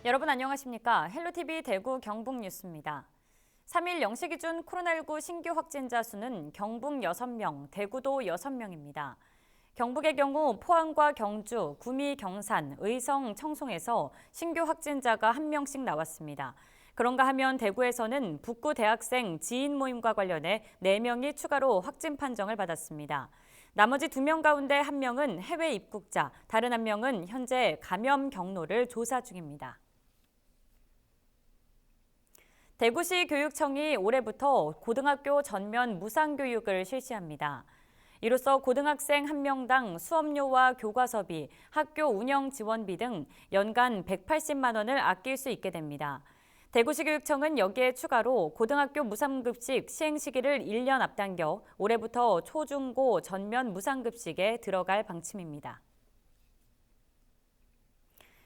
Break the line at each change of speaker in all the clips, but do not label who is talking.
여러분 안녕하십니까? 헬로티비 대구 경북 뉴스입니다. 3일 0시 기준 코로나19 신규 확진자 수는 경북 6명, 대구도 6명입니다. 경북의 경우 포항과 경주, 구미, 경산, 의성, 청송에서 신규 확진자가 1명씩 나왔습니다. 그런가 하면 대구에서는 북구 대학생 지인 모임과 관련해 4명이 추가로 확진 판정을 받았습니다. 나머지 2명 가운데 1명은 해외 입국자, 다른 1명은 현재 감염 경로를 조사 중입니다. 대구시 교육청이 올해부터 고등학교 전면 무상교육을 실시합니다. 이로써 고등학생 1명당 수업료와 교과서비, 학교 운영 지원비 등 연간 180만 원을 아낄 수 있게 됩니다. 대구시 교육청은 여기에 추가로 고등학교 무상급식 시행 시기를 1년 앞당겨 올해부터 초중고 전면 무상급식에 들어갈 방침입니다.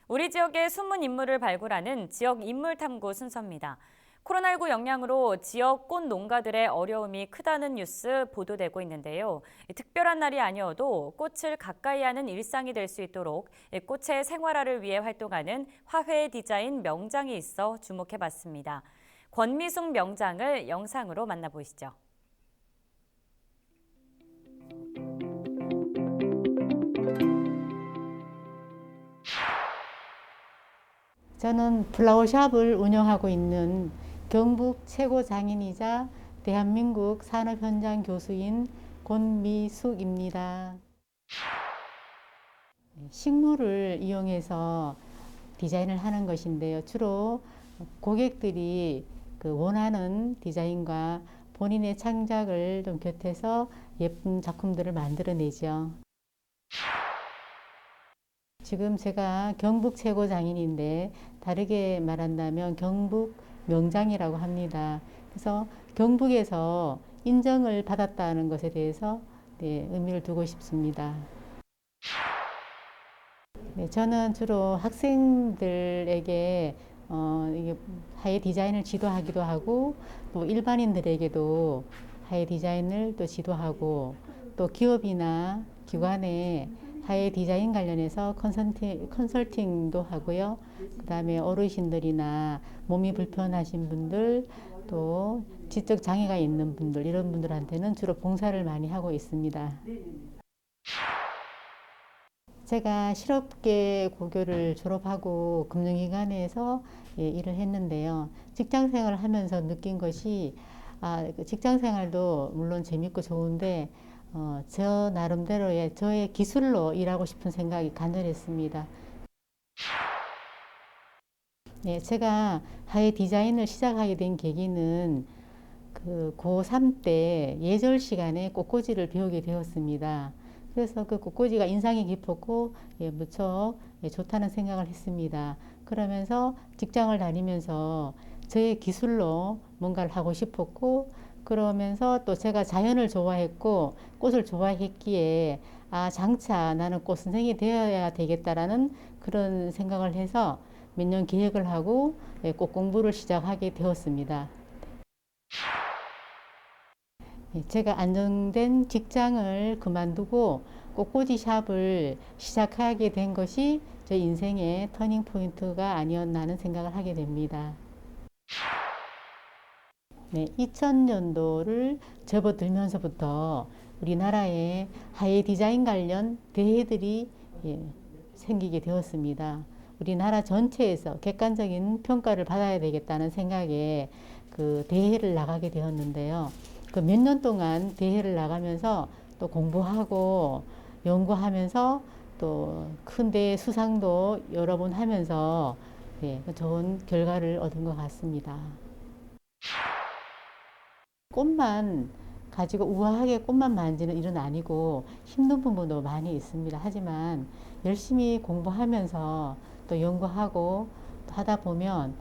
우리 지역의 숨은 인물을 발굴하는 지역 인물 탐구 순서입니다. 코로나19 영향으로 지역 꽃 농가들의 어려움이 크다는 뉴스 보도되고 있는데요. 특별한 날이 아니어도 꽃을 가까이 하는 일상이 될 수 있도록 꽃의 생활화를 위해 활동하는 화훼 디자인 명장이 있어 주목해봤습니다. 권미숙 명장을 영상으로 만나보시죠.
저는 플라워샵을 운영하고 있는 경북 최고 장인이자 대한민국 산업현장 교수인 권미숙입니다. 식물을 이용해서 디자인을 하는 것인데요. 주로 고객들이 원하는 디자인과 본인의 창작을 좀 곁해서 예쁜 작품들을 만들어내죠. 지금 제가 경북 최고 장인인데 다르게 말한다면 경북 명장이라고 합니다. 그래서 경북에서 인정을 받았다는 것에 대해서 의미를 두고 싶습니다. 저는 주로 학생들에게 이게 하예 디자인을 지도하기도 하고 또 일반인들에게도 하예 디자인을 또 지도하고 또 기업이나 기관에 하예 디자인 관련해서 컨설팅도 하고요. 그 다음에 어르신들이나 몸이 불편하신 분들 또 지적 장애가 있는 분들 이런 분들한테는 주로 봉사를 많이 하고 있습니다. 제가 실업계 고교를 졸업하고 금융기관에서 일을 했는데요. 직장생활을 하면서 느낀 것이 직장생활도 물론 재밌고 좋은데 저 나름대로의 저의 기술로 일하고 싶은 생각이 간절했습니다. 네, 제가 하예 디자인을 시작하게 된 계기는 고3 때 예절 시간에 꽃꽂이를 배우게 되었습니다. 그래서 그 꽃꽂이가 인상이 깊었고 무척 좋다는 생각을 했습니다. 그러면서 직장을 다니면서 저의 기술로 뭔가를 하고 싶었고 그러면서 또 제가 자연을 좋아했고 꽃을 좋아했기에 장차 나는 꽃 선생이 되어야 되겠다라는 그런 생각을 해서 몇 년 계획을 하고 꽃 공부를 시작하게 되었습니다. 제가 안정된 직장을 그만두고 꽃꽂이 샵을 시작하게 된 것이 제 인생의 터닝 포인트가 아니었나 하는 생각을 하게 됩니다. 2000년도를 접어들면서부터 우리나라에 하예 디자인 관련 대회들이 생기게 되었습니다. 우리나라 전체에서 객관적인 평가를 받아야 되겠다는 생각에 그 대회를 나가게 되었는데요. 그 몇 년 동안 대회를 나가면서 또 공부하고 연구하면서 또 큰 대회 수상도 여러 번 하면서 좋은 결과를 얻은 것 같습니다. 꽃만 가지고 우아하게 꽃만 만지는 일은 아니고 힘든 부분도 많이 있습니다. 하지만 열심히 공부하면서 또 연구하고 또 하다 보면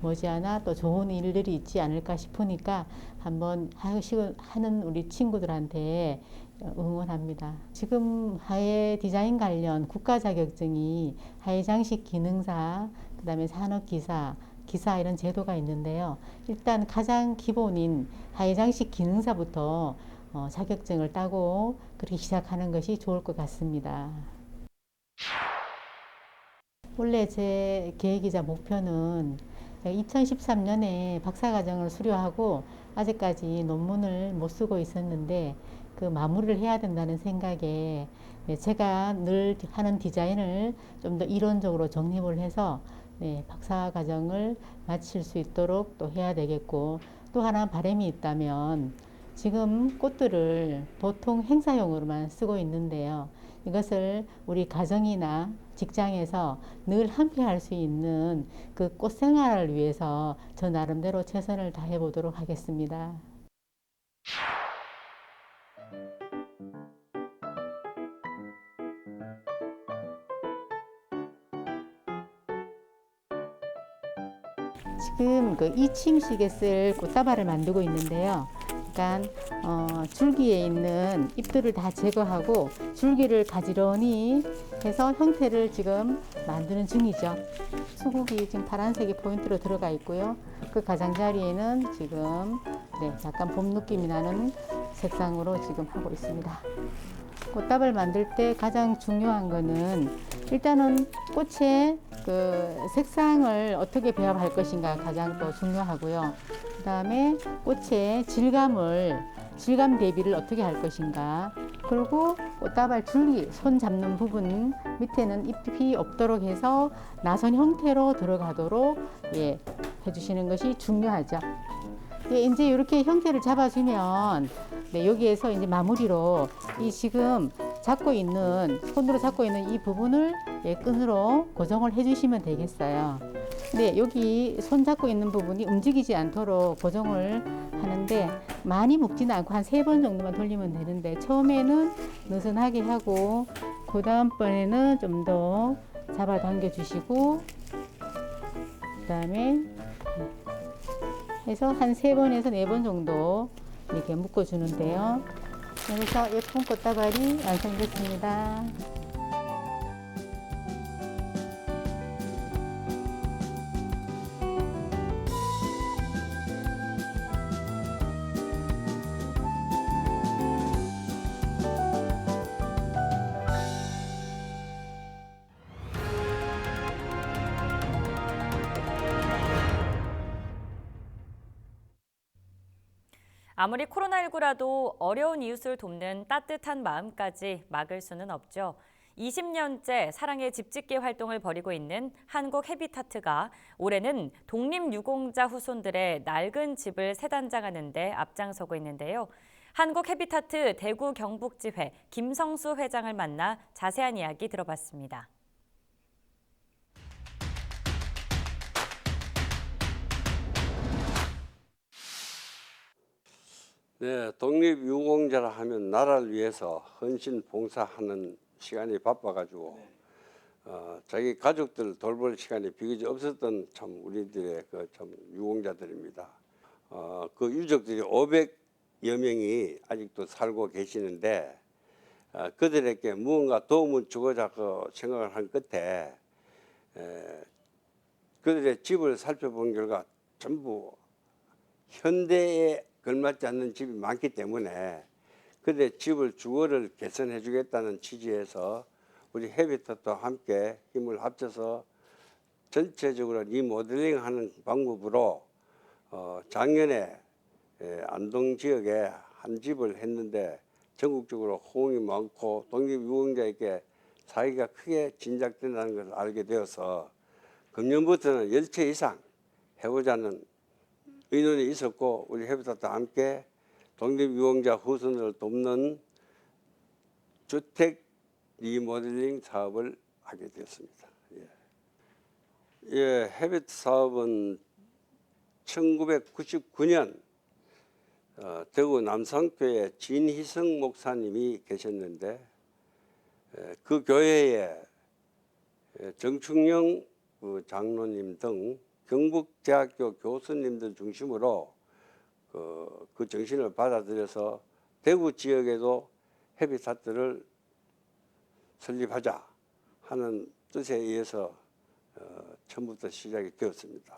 머지않아 또 좋은 일들이 있지 않을까 싶으니까 한번 하는 우리 친구들한테 응원합니다. 지금 하예 디자인 관련 국가 자격증이 하예 장식 기능사, 그 다음에 산업기사, 기사 이런 제도가 있는데요. 일단 가장 기본인 하예 장식 기능사부터 자격증을 따고 그렇게 시작하는 것이 좋을 것 같습니다. 원래 제 계획이자 목표는 2013년에 박사과정을 수료하고 아직까지 논문을 못 쓰고 있었는데 그 마무리를 해야 된다는 생각에 제가 늘 하는 디자인을 좀 더 이론적으로 정립을 해서 박사과정을 마칠 수 있도록 또 해야 되겠고, 또 하나 바람이 있다면 지금 꽃들을 보통 행사용으로만 쓰고 있는데요. 이것을 우리 가정이나 직장에서 늘 함께 할 수 있는 그 꽃 생활을 위해서 저 나름대로 최선을 다해 보도록 하겠습니다. 지금 그 2층식에 쓸 꽃다발을 만들고 있는데요. 그러니까 줄기에 있는 잎들을 다 제거하고 줄기를 가지런히 해서 형태를 지금 만드는 중이죠. 수국이 지금 파란색이 포인트로 들어가 있고요. 그 가장자리에는 지금 약간 봄 느낌이 나는 색상으로 지금 하고 있습니다. 꽃다발 만들 때 가장 중요한 거는 일단은 꽃의 그 색상을 어떻게 배합할 것인가 가장 또 중요하고요. 그 다음에 꽃의 질감 대비를 어떻게 할 것인가. 그리고 꽃다발 줄기, 손 잡는 부분 밑에는 잎이 없도록 해서 나선 형태로 들어가도록 해주시는 것이 중요하죠. 이제 이렇게 형태를 잡아주면 여기에서 이제 마무리로 이 지금 손으로 잡고 있는 이 부분을 끈으로 고정을 해주시면 되겠어요. 여기 손 잡고 있는 부분이 움직이지 않도록 고정을 하는데 많이 묶지는 않고 한 3번 정도만 돌리면 되는데 처음에는 느슨하게 하고 그 다음번에는 좀 더 잡아당겨 주시고 그 다음에 해서 한 3번에서 4번 정도 이렇게 묶어주는데요. 그래서 예쁜 꽃다발이 완성됐습니다.
아무리 코로나19라도 어려운 이웃을 돕는 따뜻한 마음까지 막을 수는 없죠. 20년째 사랑의 집짓기 활동을 벌이고 있는 한국 해비타트가 올해는 독립유공자 후손들의 낡은 집을 새단장하는 데 앞장서고 있는데요. 한국 해비타트 대구 경북지회 김성수 회장을 만나 자세한 이야기 들어봤습니다.
네, 독립유공자라 하면 나라를 위해서 헌신 봉사하는 시간이 바빠가지고 자기 가족들 돌볼 시간이 비교적 없었던 참 우리들의 그 참 유공자들입니다. 그 유족들이 500여 명이 아직도 살고 계시는데 그들에게 무언가 도움을 주고자 생각을 한 끝에 그들의 집을 살펴본 결과 전부 현대에 걸맞지 않는 집이 많기 때문에 그들의 집을 주거를 개선해 주겠다는 취지에서 우리 해비tat과 함께 힘을 합쳐서 전체적으로 리모델링하는 방법으로 작년에 안동 지역에 한 집을 했는데 전국적으로 호응이 많고 독립유공자에게 사기가 크게 진작된다는 것을 알게 되어서 금년부터는 10채 이상 해보자는 의논이 있었고 우리 해비tat과 함께 독립유공자 후손을 돕는 주택 리모델링 사업을 하게 되었습니다. 해비tat 사업은 1999년 대구 남산교회 진희성 목사님이 계셨는데 그 교회에 정충영 장로님 등 경북대학교 교수님들 중심으로 그 정신을 받아들여서 대구 지역에도 해비tat를 설립하자 하는 뜻에 의해서 처음부터 시작이 되었습니다.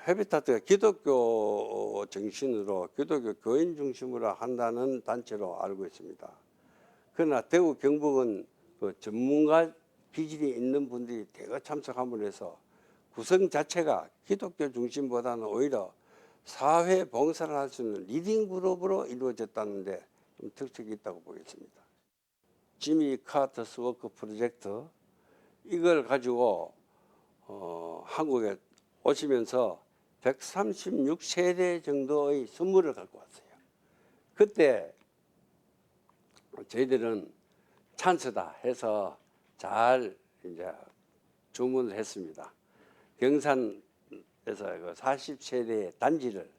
해비tat가 기독교 정신으로 기독교 교인 중심으로 한다는 단체로 알고 있습니다. 그러나 대구 경북은 그 전문가 기질이 있는 분들이 대거 참석함으로 해서 구성 자체가 기독교 중심보다는 오히려 사회 봉사를 할 수 있는 리딩 그룹으로 이루어졌다는데 좀 특색이 있다고 보겠습니다. 지미 카터스 워크 프로젝트 이걸 가지고 한국에 오시면서 136세대 정도의 선물을 갖고 왔어요. 그때 저희들은 찬스다 해서 잘 이제 주문을 했습니다. 경산에서 그 40세대 단지를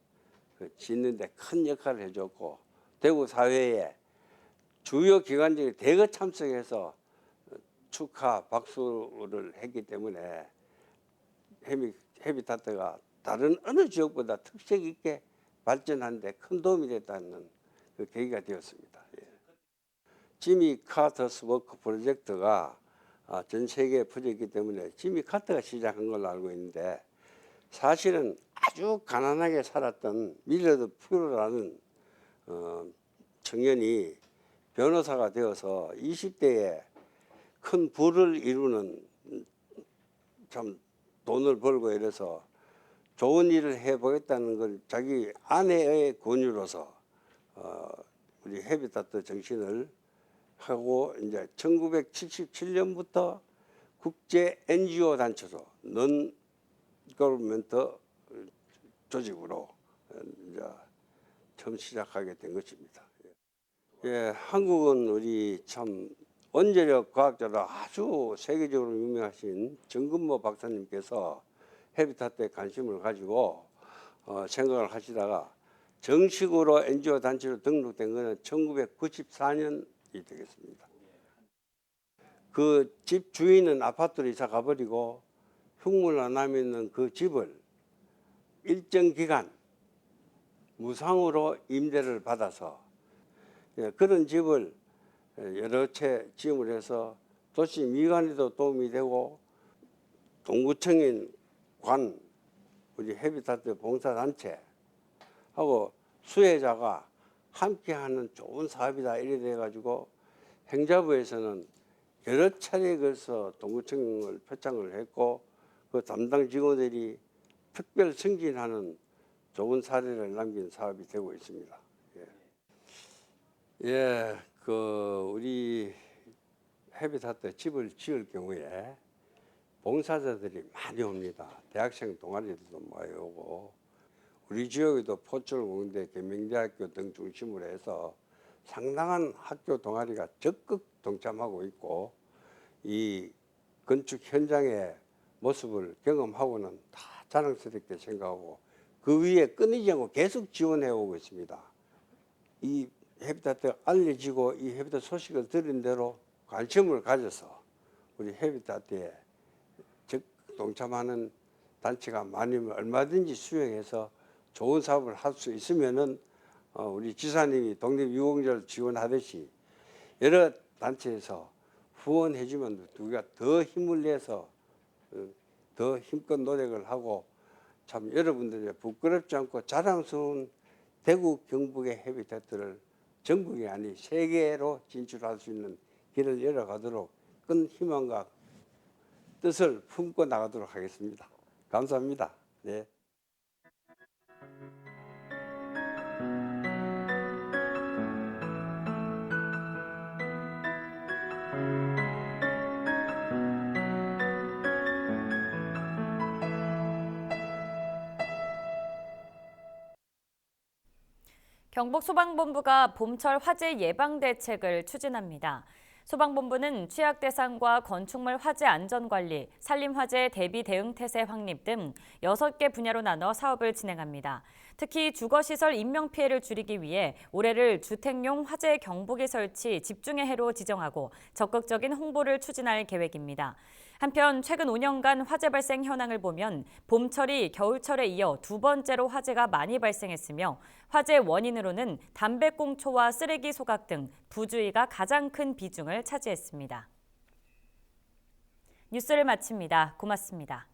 짓는데 큰 역할을 해줬고 대구 사회에 주요 기관들이 대거 참석해서 축하 박수를 했기 때문에 헤비타트가 다른 어느 지역보다 특색 있게 발전하는 데 큰 도움이 됐다는 그 계기가 되었습니다. 예. 지미 카터스 워크 프로젝트가 전 세계에 퍼졌기 때문에 지미 카터가 시작한 걸로 알고 있는데 사실은 아주 가난하게 살았던 밀러드 퓨러라는 청년이 변호사가 되어서 20대에 큰 부를 이루는 참 돈을 벌고 이래서 좋은 일을 해보겠다는 걸 자기 아내의 권유로서 우리 헤비타트 정신을 하고 이제 1977년부터 국제 NGO 단체로 넌 거버먼트 조직으로 이제 처음 시작하게 된 것입니다. 예, 한국은 우리 참 원자력 과학자로 아주 세계적으로 유명하신 정근모 박사님께서 헤비타트에 관심을 가지고 생각을 하시다가 정식으로 NGO 단체로 등록된 것은 1994년이 되겠습니다. 그 집 주인은 아파트로 이사 가버리고 흉물 안 남아 있는 그 집을 일정 기간 무상으로 임대를 받아서 그런 집을 여러 채 지음을 해서 도시 미관에도 도움이 되고 동구청인 관 우리 헤비타트 봉사단체 하고 수혜자가 함께하는 좋은 사업이다 이래 돼 가지고 행자부에서는 여러 차례에 걸쳐서 동구청을 표창을 했고 그 담당 직원들이 특별 승진하는 좋은 사례를 남긴 사업이 되고 있습니다. 예, 우리 헤비타트 집을 지을 경우에 봉사자들이 많이 옵니다. 대학생 동아리들도 많이 오고 우리 지역에도 포철공대, 계명대학교 등 중심으로 해서 상당한 학교 동아리가 적극 동참하고 있고 이 건축 현장의 모습을 경험하고는 다 자랑스럽게 생각하고 그 위에 끊이지 않고 계속 지원해 오고 있습니다. 이 헤비타트가 알려지고 이 헤비타트 소식을 들은 대로 관심을 가져서 우리 헤비타트에 동참하는 단체가 많으면 얼마든지 수용해서 좋은 사업을 할 수 있으면은 우리 지사님이 독립유공자를 지원하듯이 여러 단체에서 후원해주면 우리가 더 힘을 내서 더 힘껏 노력을 하고 참 여러분들이 부끄럽지 않고 자랑스러운 대구 경북의 헤비타트를 전국이 아닌 세계로 진출할 수 있는 길을 열어가도록 큰 희망과 뜻을 품고 나가도록 하겠습니다. 감사합니다. 네.
경북소방본부가 봄철 화재 예방 대책을 추진합니다. 소방본부는 취약 대상과 건축물 화재 안전관리, 산림화재 대비 대응 태세 확립 등 6개 분야로 나눠 사업을 진행합니다. 특히 주거시설 인명피해를 줄이기 위해 올해를 주택용 화재 경보기 설치 집중의 해로 지정하고 적극적인 홍보를 추진할 계획입니다. 한편 최근 5년간 화재 발생 현황을 보면 봄철이 겨울철에 이어 두 번째로 화재가 많이 발생했으며 화재 원인으로는 담배꽁초와 쓰레기 소각 등 부주의가 가장 큰 비중을 차지했습니다. 뉴스를 마칩니다. 고맙습니다.